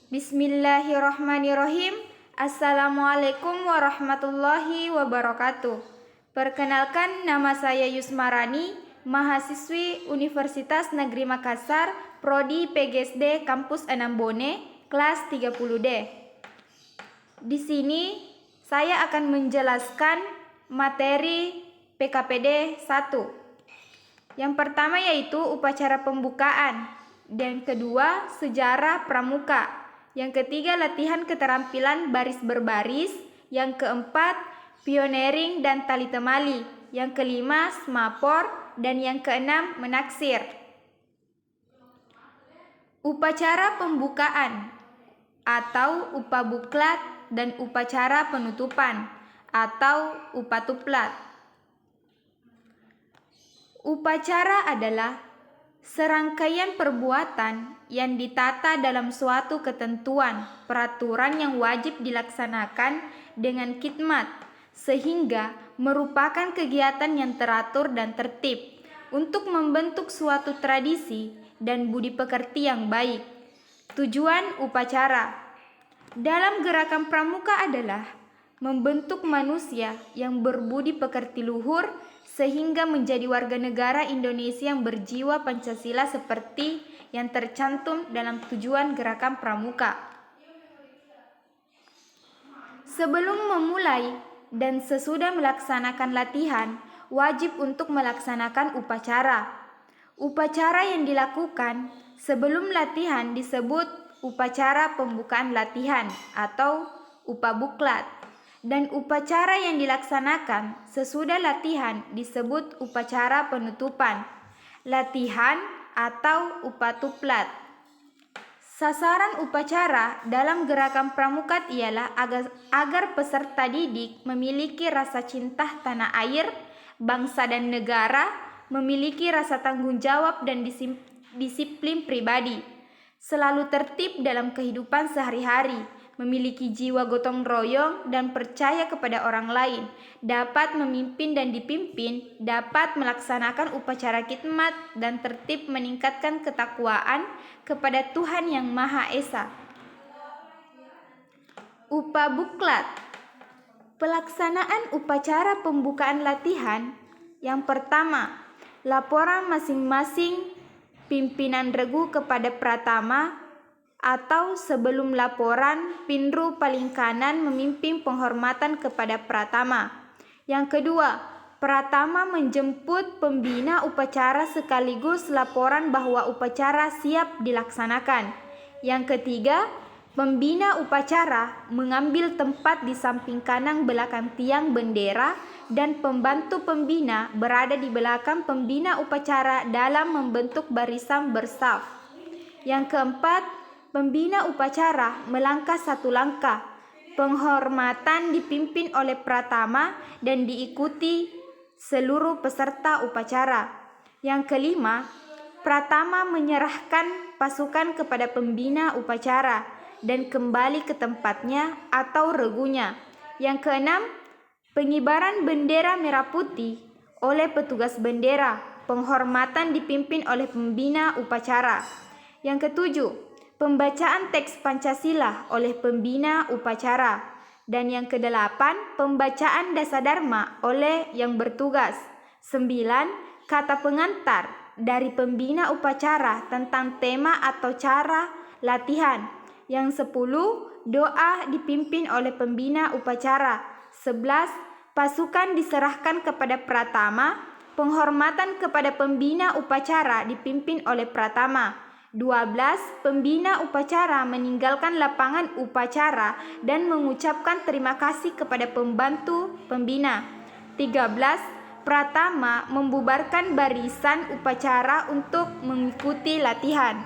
Bismillahirrahmanirrahim. Assalamualaikum warahmatullahi wabarakatuh. Perkenalkan, nama saya Yusmarani, mahasiswi Universitas Negeri Makassar, Prodi PGSD Kampus Anambone, kelas 30D. Di sini saya akan menjelaskan materi PKPD 1. Yang pertama yaitu upacara pembukaan. Dan kedua, sejarah pramuka. Yang ketiga, latihan keterampilan baris berbaris. Yang keempat, pioneering dan tali temali. Yang kelima, smapor. Dan yang keenam, menaksir. Upacara pembukaan atau upabuklat dan upacara penutupan atau upatuplat. Upacara adalah serangkaian perbuatan yang ditata dalam suatu ketentuan, peraturan yang wajib dilaksanakan dengan khidmat, sehingga merupakan kegiatan yang teratur dan tertib untuk membentuk suatu tradisi dan budi pekerti yang baik. Tujuan upacara dalam gerakan pramuka adalah membentuk manusia yang berbudi pekerti luhur sehingga menjadi warga negara Indonesia yang berjiwa Pancasila seperti yang tercantum dalam tujuan gerakan pramuka. Sebelum memulai dan sesudah melaksanakan latihan, wajib untuk melaksanakan upacara. Upacara yang dilakukan sebelum latihan disebut upacara pembukaan latihan atau upabuklat. Dan upacara yang dilaksanakan sesudah latihan disebut upacara penutupan, latihan atau upatuplat. Sasaran upacara dalam gerakan pramuka ialah agar peserta didik memiliki rasa cinta tanah air, bangsa dan negara, memiliki rasa tanggung jawab dan disiplin pribadi, selalu tertib dalam kehidupan sehari-hari, memiliki jiwa gotong royong dan percaya kepada orang lain, dapat memimpin dan dipimpin, dapat melaksanakan upacara khidmat dan tertib meningkatkan ketakwaan kepada Tuhan Yang Maha Esa. Upabuklat. Pelaksanaan upacara pembukaan latihan. Yang pertama, laporan masing-masing pimpinan regu kepada Pratama atau sebelum laporan, Pinru paling kanan memimpin penghormatan kepada Pratama. Yang kedua, Pratama menjemput pembina upacara sekaligus laporan bahwa upacara siap dilaksanakan. Yang ketiga, pembina upacara mengambil tempat di samping kanan belakang tiang bendera dan pembantu pembina berada di belakang pembina upacara dalam membentuk barisan bersaf. Yang keempat, pembina upacara melangkah satu langkah. Penghormatan dipimpin oleh Pratama dan diikuti seluruh peserta upacara. Yang kelima, Pratama menyerahkan pasukan kepada pembina upacara dan kembali ke tempatnya atau regunya. Yang keenam, pengibaran bendera merah putih oleh petugas bendera. Penghormatan dipimpin oleh pembina upacara. Yang ketujuh, pembacaan teks Pancasila oleh pembina upacara. Dan yang kedelapan, pembacaan Dasadharma oleh yang bertugas. 9. Kata pengantar dari pembina upacara tentang tema atau cara latihan. Yang 10. Doa dipimpin oleh pembina upacara. 11. Pasukan diserahkan kepada Pratama. Penghormatan kepada pembina upacara dipimpin oleh Pratama. 12. Pembina upacara meninggalkan lapangan upacara dan mengucapkan terima kasih kepada pembantu pembina. 13. Pratama membubarkan barisan upacara untuk mengikuti latihan.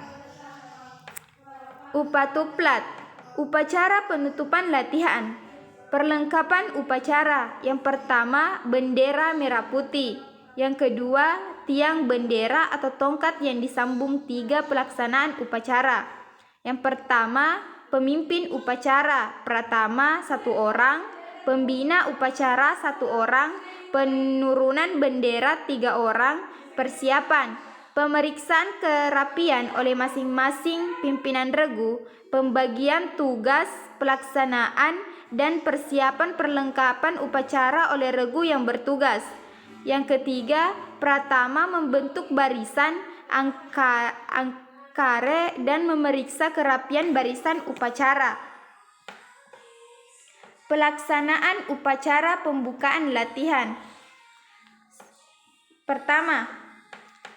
Upatuplat. Upacara penutupan latihan. Perlengkapan upacara. Yang pertama, bendera merah putih. Yang kedua, tiang bendera atau tongkat yang disambung 3 pelaksanaan upacara. Yang pertama, pemimpin upacara Pratama 1 orang, pembina upacara 1 orang, penurunan bendera 3 orang, persiapan pemeriksaan kerapian oleh masing-masing pimpinan regu, pembagian tugas, pelaksanaan, dan persiapan perlengkapan upacara oleh regu yang bertugas. Yang ketiga, pratama membentuk barisan, angkare, dan memeriksa kerapian barisan upacara. Pelaksanaan upacara pembukaan latihan. Pertama,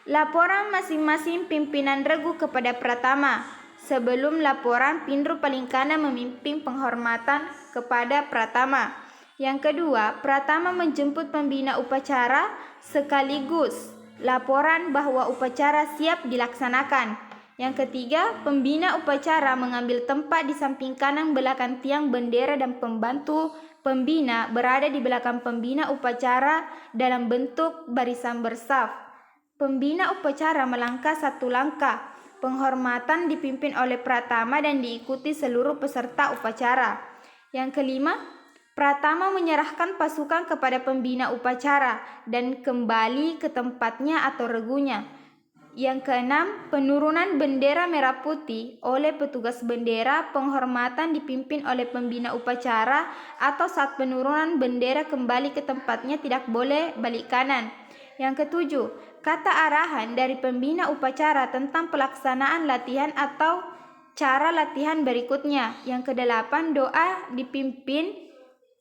laporan masing-masing pimpinan regu kepada pratama. Sebelum laporan, Pindro Palingkana memimpin penghormatan kepada pratama. Yang kedua, pratama menjemput pembina upacara sekaligus laporan bahwa upacara siap dilaksanakan. Yang ketiga, pembina upacara mengambil tempat di samping kanan belakang tiang bendera dan pembantu pembina berada di belakang pembina upacara dalam bentuk barisan bersaf. Pembina upacara melangkah satu langkah. Penghormatan dipimpin oleh pratama dan diikuti seluruh peserta upacara. Yang kelima, pratama menyerahkan pasukan kepada pembina upacara dan kembali ke tempatnya atau regunya. Yang keenam, penurunan bendera merah putih oleh petugas bendera. Penghormatan dipimpin oleh pembina upacara atau saat penurunan bendera kembali ke tempatnya tidak boleh balik kanan. Yang ketujuh, kata arahan dari pembina upacara tentang pelaksanaan latihan atau cara latihan berikutnya. Yang kedelapan, doa dipimpin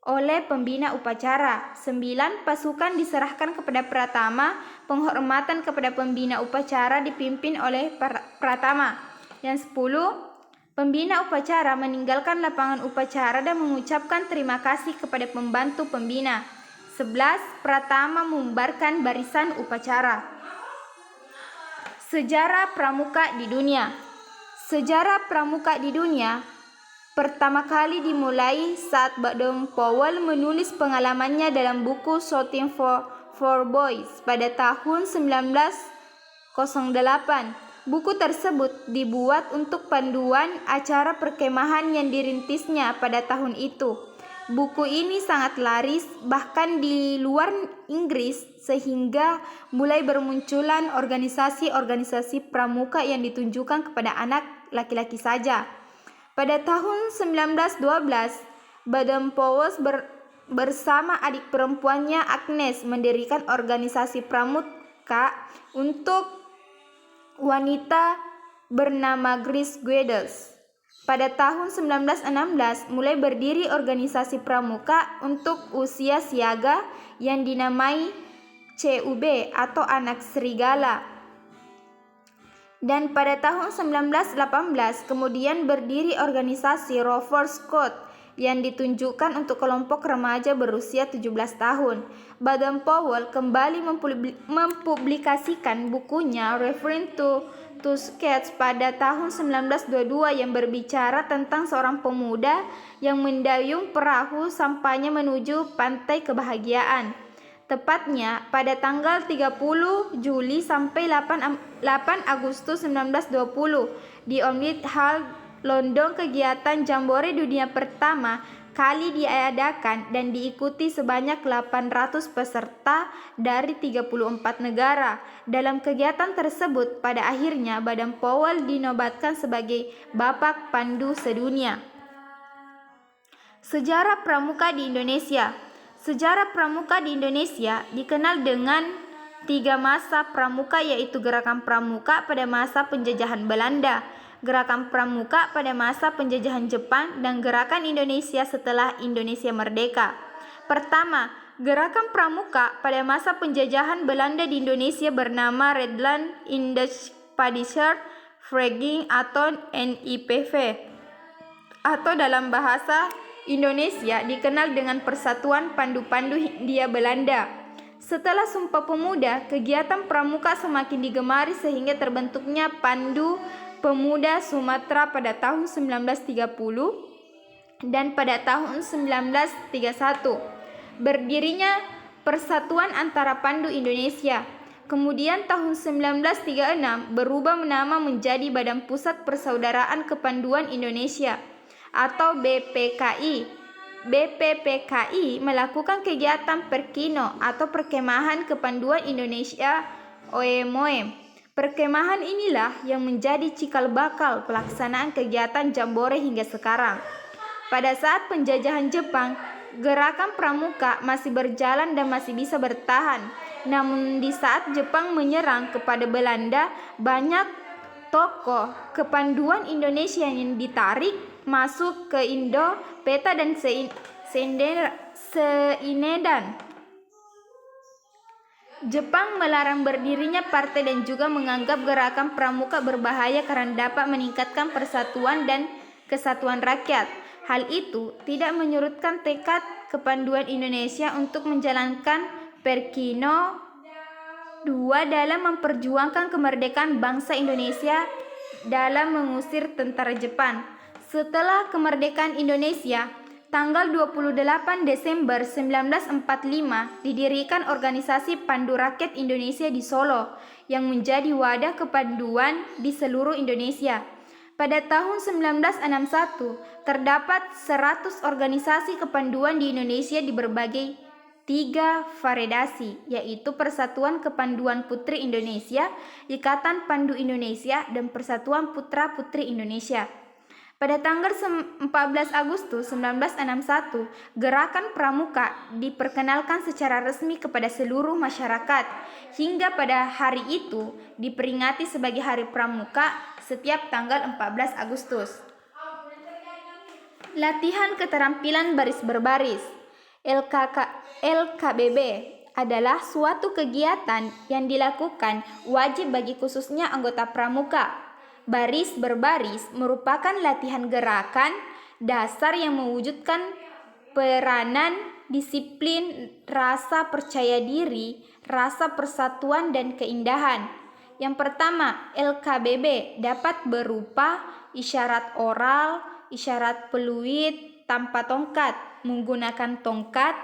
oleh pembina upacara. 9. Pasukan diserahkan kepada pratama. Penghormatan kepada pembina upacara dipimpin oleh pratama. Yang 10. Pembina upacara meninggalkan lapangan upacara dan mengucapkan terima kasih kepada pembantu pembina. 11. Pratama membubarkan barisan upacara. Sejarah pramuka di dunia. Sejarah pramuka di dunia pertama kali dimulai saat Baden Powell menulis pengalamannya dalam buku Shooting for Boys pada tahun 1908. Buku tersebut dibuat untuk panduan acara perkemahan yang dirintisnya pada tahun itu. Buku ini sangat laris bahkan di luar Inggris sehingga mulai bermunculan organisasi-organisasi pramuka yang ditunjukkan kepada anak laki-laki saja. Pada tahun 1912, Baden Powell bersama adik perempuannya Agnes mendirikan organisasi pramuka untuk wanita bernama Grace Guedes. Pada tahun 1916 mulai berdiri organisasi pramuka untuk usia siaga yang dinamai CUB atau Anak Serigala. Dan pada tahun 1918 kemudian berdiri organisasi Rover Scout yang ditunjukkan untuk kelompok remaja berusia 17 tahun. Baden Powell kembali mempublikasikan bukunya Referring to Scouts pada tahun 1922 yang berbicara tentang seorang pemuda yang mendayung perahu sampainya menuju pantai kebahagiaan. Tepatnya pada tanggal 30 Juli sampai 8 Agustus 1920 di Omni Hall, London, kegiatan Jambore Dunia pertama kali diadakan dan diikuti sebanyak 800 peserta dari 34 negara. Dalam kegiatan tersebut, pada akhirnya Baden Powell dinobatkan sebagai Bapak Pandu Sedunia. Sejarah pramuka di Indonesia. Sejarah pramuka di Indonesia dikenal dengan 3 masa pramuka, yaitu gerakan pramuka pada masa penjajahan Belanda, gerakan pramuka pada masa penjajahan Jepang, dan gerakan Indonesia setelah Indonesia merdeka. Pertama, gerakan pramuka pada masa penjajahan Belanda di Indonesia bernama Redland Inderpadischer Vereniging atau NIPV, atau dalam bahasa Indonesia dikenal dengan Persatuan Pandu-Pandu Hindia Belanda. Setelah Sumpah Pemuda, kegiatan pramuka semakin digemari sehingga terbentuknya Pandu Pemuda Sumatera pada tahun 1930 dan pada tahun 1931 berdirinya Persatuan Antara Pandu Indonesia. Kemudian tahun 1936 berubah nama menjadi Badan Pusat Persaudaraan Kepanduan Indonesia atau BPKI. BPPKI melakukan kegiatan Perkino atau Perkemahan Kepanduan Indonesia OEMOE Perkemahan inilah yang menjadi cikal bakal pelaksanaan kegiatan Jambore hingga sekarang. Pada saat penjajahan Jepang, gerakan pramuka masih berjalan dan masih bisa bertahan. Namun di saat Jepang menyerang kepada Belanda, banyak tokoh kepanduan Indonesia yang ditarik masuk ke Indo, Peta dan Seinedan. Jepang melarang berdirinya partai dan juga menganggap gerakan pramuka berbahaya karena dapat meningkatkan persatuan dan kesatuan rakyat. Hal itu tidak menyurutkan tekad kepanduan Indonesia untuk menjalankan Perkino II dalam memperjuangkan kemerdekaan bangsa Indonesia dalam mengusir tentara Jepang. Setelah kemerdekaan Indonesia, tanggal 28 Desember 1945 didirikan organisasi Pandu Rakyat Indonesia di Solo yang menjadi wadah kepanduan di seluruh Indonesia. Pada tahun 1961 terdapat 100 organisasi kepanduan di Indonesia di berbagai 3 variedasi, yaitu Persatuan Kepanduan Putri Indonesia, Ikatan Pandu Indonesia, dan Persatuan Putra Putri Indonesia. Pada tanggal 14 Agustus 1961, gerakan pramuka diperkenalkan secara resmi kepada seluruh masyarakat. Hingga pada hari itu diperingati sebagai Hari Pramuka setiap tanggal 14 Agustus. Latihan keterampilan baris berbaris LKBB adalah suatu kegiatan yang dilakukan wajib bagi khususnya anggota pramuka. Baris berbaris merupakan latihan gerakan dasar yang mewujudkan peranan, disiplin, rasa percaya diri, rasa persatuan, dan keindahan. Yang pertama, LKBB dapat berupa isyarat oral, isyarat peluit tanpa tongkat, menggunakan tongkat.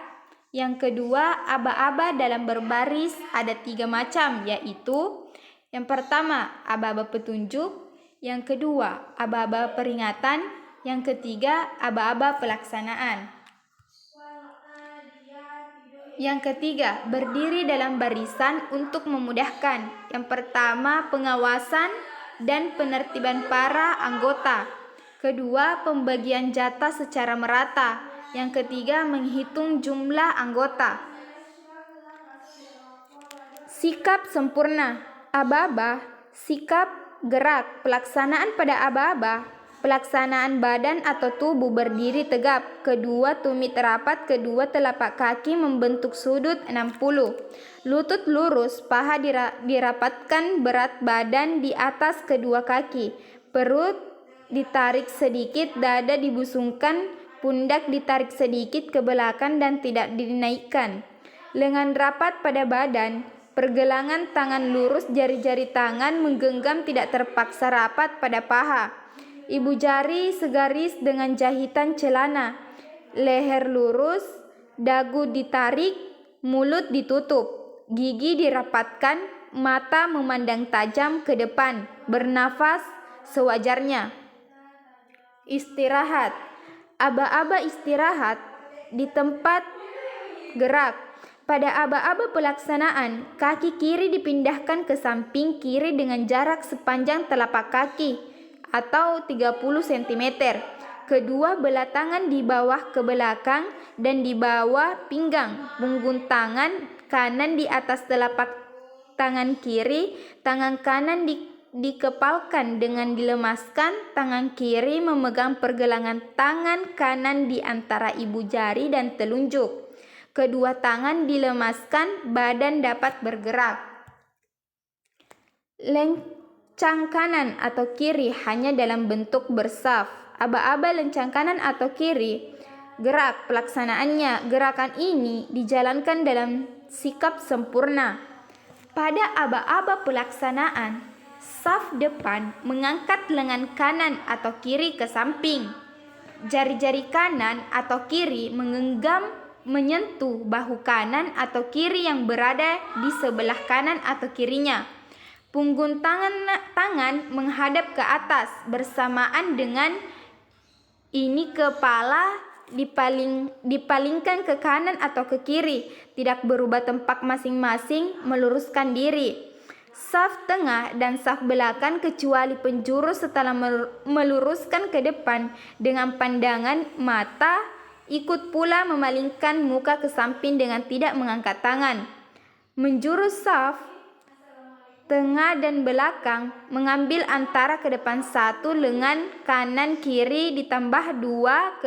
Yang kedua, aba-aba dalam berbaris ada 3 macam, yaitu yang pertama, aba-aba petunjuk. Yang kedua, aba-aba peringatan. Yang ketiga, aba-aba pelaksanaan. Yang ketiga, berdiri dalam barisan untuk memudahkan. Yang pertama, pengawasan dan penertiban para anggota. Kedua, pembagian jatah secara merata. Yang ketiga, menghitung jumlah anggota. Sikap sempurna. Aba-aba, sikap gerak, pelaksanaan pada aba-aba, pelaksanaan badan atau tubuh berdiri tegap, kedua tumit rapat, kedua telapak kaki membentuk sudut 60, lutut lurus, paha dirapatkan, berat badan di atas kedua kaki, perut ditarik sedikit, dada dibusungkan, pundak ditarik sedikit ke belakang dan tidak dinaikkan, lengan rapat pada badan, pergelangan tangan lurus, jari-jari tangan menggenggam tidak terpaksa rapat pada paha. Ibu jari segaris dengan jahitan celana. Leher lurus, dagu ditarik, mulut ditutup. Gigi dirapatkan, mata memandang tajam ke depan. Bernafas sewajarnya. Istirahat. Aba-aba istirahat di tempat gerak. Pada aba-aba pelaksanaan, kaki kiri dipindahkan ke samping kiri dengan jarak sepanjang telapak kaki atau 30 cm. Kedua belah tangan di bawah ke belakang dan di bawah pinggang. Punggung tangan kanan di atas telapak tangan kiri, tangan kanan dikepalkan dengan dilemaskan, tangan kiri memegang pergelangan tangan kanan di antara ibu jari dan telunjuk. Kedua tangan dilemaskan, badan dapat bergerak. Lencang kanan atau kiri hanya dalam bentuk bersaf. Aba-aba lencang kanan atau kiri. Gerak pelaksanaannya. Gerakan ini dijalankan dalam sikap sempurna. Pada aba-aba pelaksanaan, saf depan mengangkat lengan kanan atau kiri ke samping. Jari-jari kanan atau kiri menyentuh bahu kanan atau kiri yang berada di sebelah kanan atau kirinya. Punggung tangan menghadap ke atas bersamaan dengan ini, kepala dipalingkan ke kanan atau ke kiri, tidak berubah tempat masing-masing, meluruskan diri. Saf tengah dan saf belakang kecuali penjuru setelah meluruskan ke depan dengan pandangan mata, ikut pula memalingkan muka ke samping dengan tidak mengangkat tangan. Menjurus saf tengah dan belakang mengambil antara ke depan satu lengan kanan kiri ditambah dua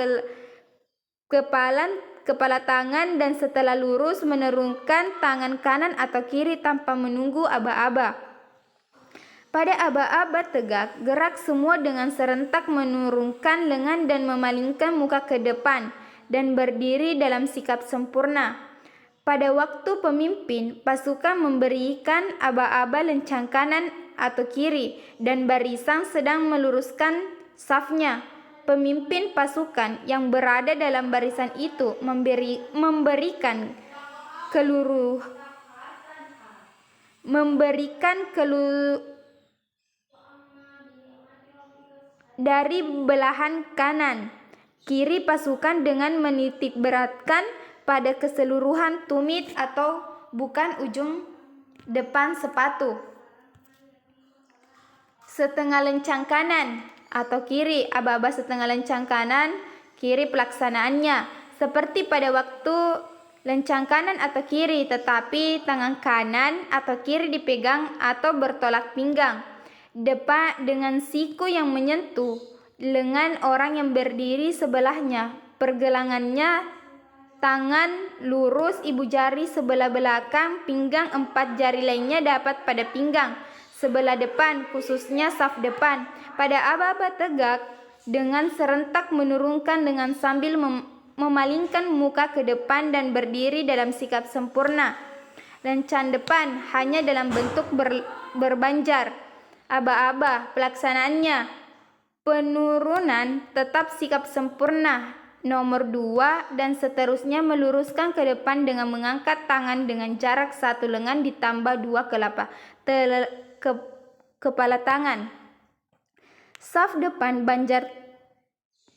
kepala tangan dan setelah lurus menurunkan tangan kanan atau kiri tanpa menunggu aba-aba. Pada aba-aba tegak, gerak semua dengan serentak menurunkan lengan dan memalingkan muka ke depan dan berdiri dalam sikap sempurna. Pada waktu pemimpin, pasukan memberikan aba-aba lencang kanan atau kiri dan barisan sedang meluruskan safnya. Pemimpin pasukan yang berada dalam barisan itu memberikan dari belahan kanan kiri pasukan dengan menitik beratkan pada keseluruhan tumit atau bukan ujung depan sepatu. Setengah lencang kanan atau kiri, aba-aba setengah lencang kanan, kiri pelaksanaannya seperti pada waktu lencang kanan atau kiri, tetapi tangan kanan atau kiri dipegang atau bertolak pinggang depan dengan siku yang menyentuh lengan orang yang berdiri sebelahnya. Pergelangannya tangan lurus, ibu jari sebelah belakang pinggang, 4 jari lainnya dapat pada pinggang sebelah depan, khususnya saf depan. Pada aba-aba tegak dengan serentak menurunkan dengan sambil memalingkan muka ke depan dan berdiri dalam sikap sempurna. Lencang depan hanya dalam bentuk berbanjar. Aba-aba pelaksanaannya penurunan tetap sikap sempurna nomor 2 dan seterusnya meluruskan ke depan dengan mengangkat tangan dengan jarak 1 lengan ditambah 2 kepala tangan. Saf depan banjar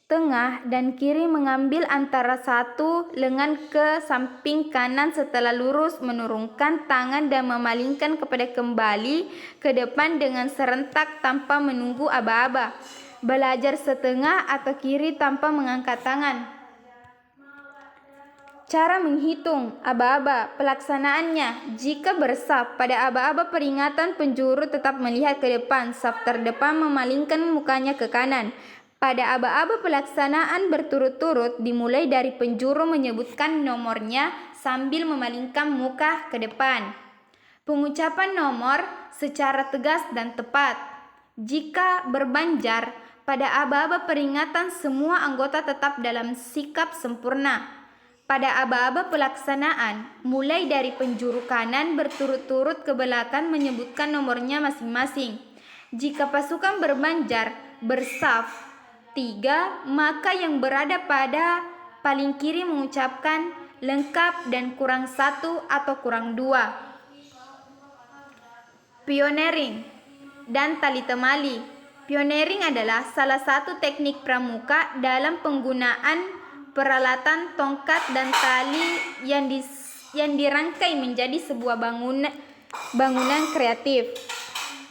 tengah dan kiri mengambil antara 1 lengan ke samping kanan setelah lurus menurunkan tangan dan memalingkan kepada kembali ke depan dengan serentak tanpa menunggu aba-aba. Belajar setengah atau kiri tanpa mengangkat tangan. Cara menghitung aba-aba pelaksanaannya. Jika bersaf, pada aba-aba peringatan penjuru tetap melihat ke depan, saf terdepan memalingkan mukanya ke kanan. Pada aba-aba pelaksanaan berturut-turut dimulai dari penjuru menyebutkan nomornya sambil memalingkan muka ke depan. Pengucapan nomor secara tegas dan tepat. Jika berbanjar, pada aba-aba peringatan semua anggota tetap dalam sikap sempurna. Pada aba-aba pelaksanaan, mulai dari penjuru kanan berturut-turut ke belakang menyebutkan nomornya masing-masing. Jika pasukan berbanjar bersaf 3, maka yang berada pada paling kiri mengucapkan lengkap dan kurang 1 atau kurang 2. Pioneering dan tali temali. Pioneering adalah salah satu teknik pramuka dalam penggunaan peralatan tongkat dan tali yang dirangkai menjadi sebuah bangunan kreatif.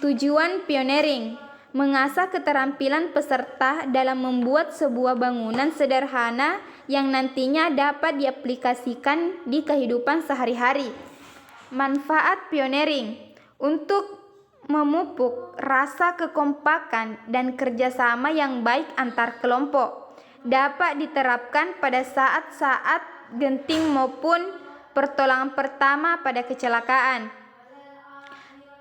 Tujuan pioneering: mengasah keterampilan peserta dalam membuat sebuah bangunan sederhana yang nantinya dapat diaplikasikan di kehidupan sehari-hari. Manfaat pioneering: untuk memupuk rasa kekompakan dan kerjasama yang baik antar kelompok. Dapat diterapkan pada saat-saat genting maupun pertolongan pertama pada kecelakaan.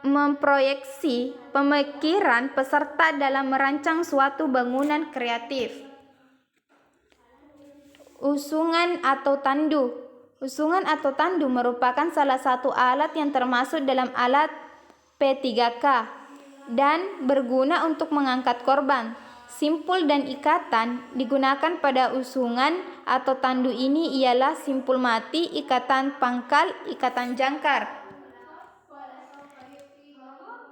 Memproyeksi pemikiran peserta dalam merancang suatu bangunan kreatif. Usungan atau tandu. Usungan atau tandu merupakan salah satu alat yang termasuk dalam alat P3K dan berguna untuk mengangkat korban. Simpul dan ikatan digunakan pada usungan atau tandu ini ialah simpul mati, ikatan pangkal, ikatan jangkar.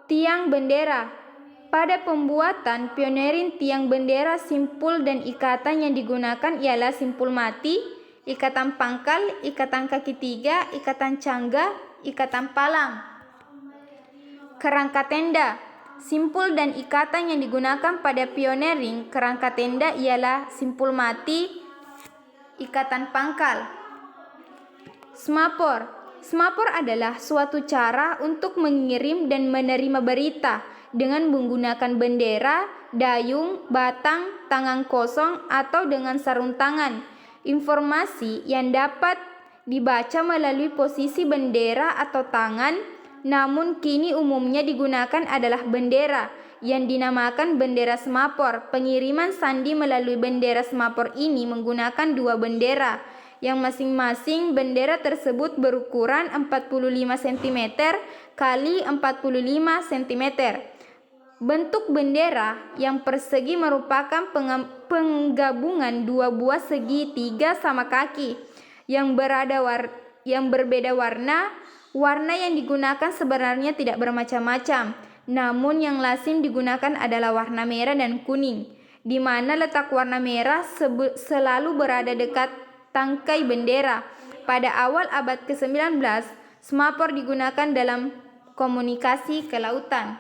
Tiang bendera. Pada pembuatan pioneering tiang bendera, simpul dan ikatan yang digunakan ialah simpul mati, ikatan pangkal, ikatan kaki 3, ikatan cangga, ikatan palang. Kerangka tenda. Simpul dan ikatan yang digunakan pada pioneering kerangka tenda ialah simpul mati, ikatan pangkal. Semapor. Semapor adalah suatu cara untuk mengirim dan menerima berita dengan menggunakan bendera, dayung, batang, tangan kosong, atau dengan sarung tangan. Informasi yang dapat dibaca melalui posisi bendera atau tangan, namun kini umumnya digunakan adalah bendera yang dinamakan bendera semapor. Pengiriman sandi melalui bendera semapor ini menggunakan dua bendera, yang masing-masing bendera tersebut berukuran 45 cm kali 45 cm. Bentuk bendera yang persegi merupakan penggabungan dua buah segitiga sama kaki yang berbeda warna. Warna yang digunakan sebenarnya tidak bermacam-macam, namun yang lazim digunakan adalah warna merah dan kuning, di mana letak warna merah selalu berada dekat tangkai bendera. Pada awal abad ke-19, semapor digunakan dalam komunikasi kelautan.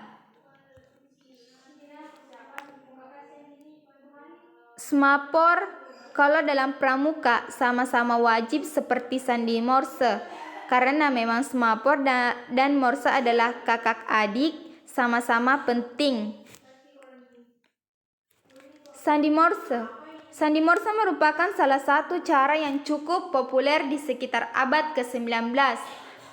Semapor kalau dalam pramuka sama-sama wajib seperti sandi Morse, karena memang semapor dan Morse adalah kakak adik, sama-sama penting. Sandi Morse. Sandi Morse merupakan salah satu cara yang cukup populer di sekitar abad ke-19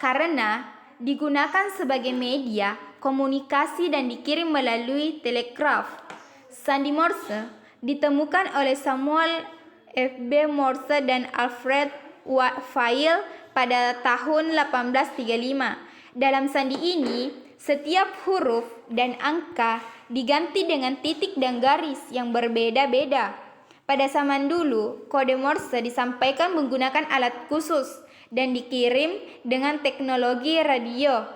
karena digunakan sebagai media komunikasi dan dikirim melalui telegraf. Sandi Morse ditemukan oleh Samuel F.B. Morse dan Alfred Vail pada tahun 1835. Dalam sandi ini, setiap huruf dan angka diganti dengan titik dan garis yang berbeda-beda. Pada zaman dulu, kode Morse disampaikan menggunakan alat khusus dan dikirim dengan teknologi radio.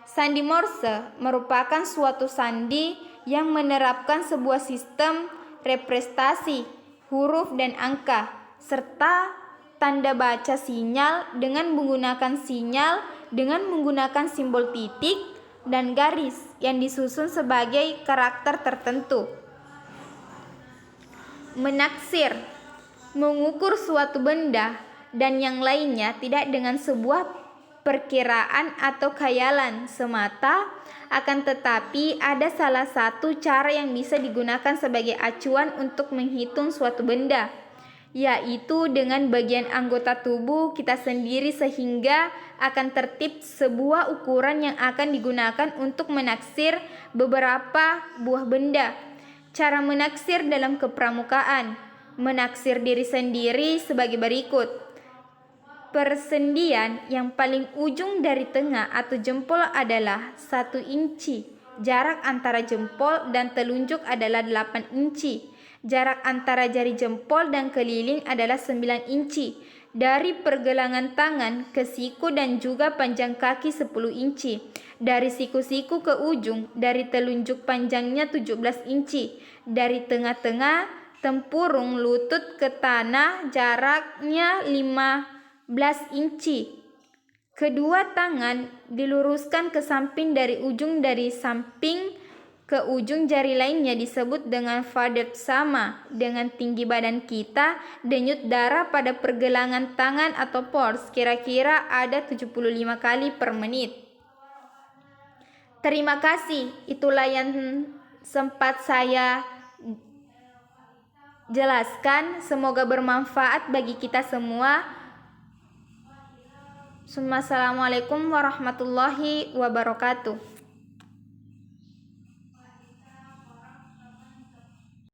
Sandi Morse merupakan suatu sandi yang menerapkan sebuah sistem representasi huruf dan angka serta tanda baca sinyal dengan menggunakan simbol titik dan garis yang disusun sebagai karakter tertentu. Menaksir, mengukur suatu benda dan yang lainnya tidak dengan sebuah perkiraan atau khayalan semata, akan tetapi ada salah satu cara yang bisa digunakan sebagai acuan untuk menghitung suatu benda, yaitu dengan bagian anggota tubuh kita sendiri sehingga akan tertib sebuah ukuran yang akan digunakan untuk menaksir beberapa buah benda. Cara menaksir dalam kepramukaan. Menaksir diri sendiri sebagai berikut. Persendian yang paling ujung dari tengah atau jempol adalah 1 inci. Jarak antara jempol dan telunjuk adalah 8 inci. Jarak antara jari jempol dan keliling adalah 9 inci. Dari pergelangan tangan ke siku dan juga panjang kaki 10 inci. Dari siku-siku ke ujung, dari telunjuk panjangnya 17 inci. Dari tengah-tengah tempurung lutut ke tanah jaraknya 15 inci. Kedua tangan diluruskan ke samping dari samping ke ujung jari lainnya disebut dengan fadet sama dengan tinggi badan kita. Denyut darah pada pergelangan tangan atau pulse kira-kira ada 75 kali per menit. Terima kasih, itulah yang sempat saya jelaskan. Semoga bermanfaat bagi kita semua. Assalamualaikum warahmatullahi wabarakatuh.